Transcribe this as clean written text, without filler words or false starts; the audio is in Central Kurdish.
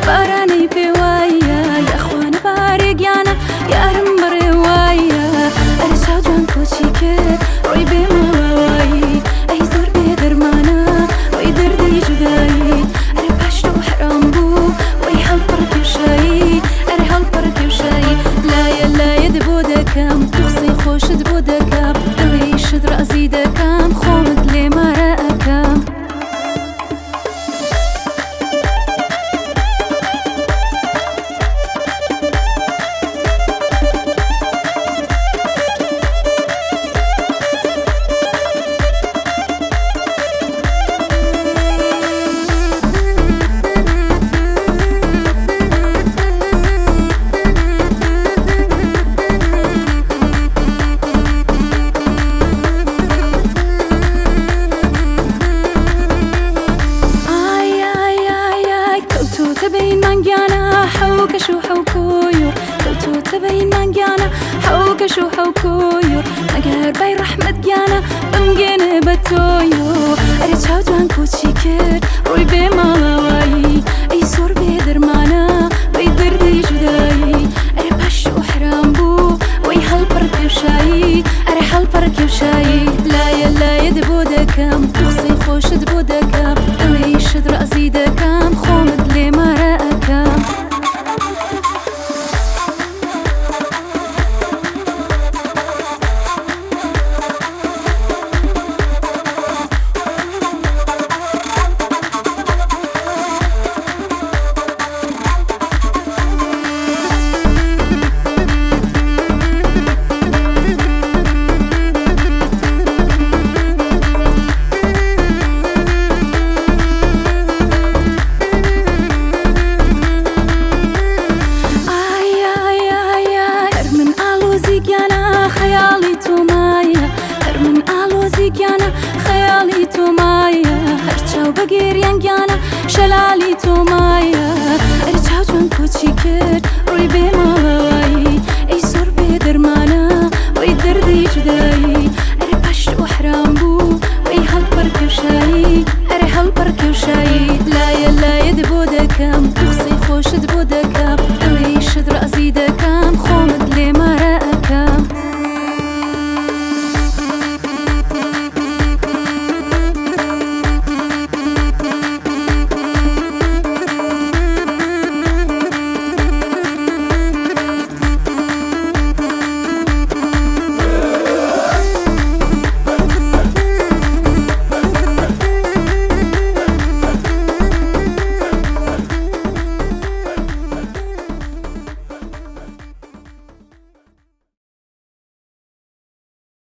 باراني بوايا يا اخوان بارقيانا يا رمبر وايا ارشاو جوان كوشي كر روي بمواي اي زور بدرمانا وي دردي جداي اري باشتو حرام بو وي هل بركي وشاي اري هل بركي وشاي لا يدبو دكام تخصي خوش دبو دكام دوي شد رأزي دكام خومد لي ما رأكام تبين مانجانا حوك شو حوكويور كوتو تبين مانجانا حوك شو حوكويور مقهر باي رحمة جانا بمجين بتويو أريد شاو جوان كوتشي كر روي بماواي أي سور بدرمانا ويدر دي جداي أري باشو حرام بو وي هل بركي وشاي أري هل بركي وشاي لا يدبو دكام تخصي خوش دبو دكام أوي شد رأزي دكام خومد لي ما رأكام خيالي تومايا هرمن آلو زيجانا خيالي تومايا هرچاو بگیر ینگانا شلالي تومايا ارچاو جوان كوچي كر روي بماواي اي سور بدرمانا وي دردي جداي اري باشتو حرام بو وي هل بركي وشاي اري هل بركي وشاي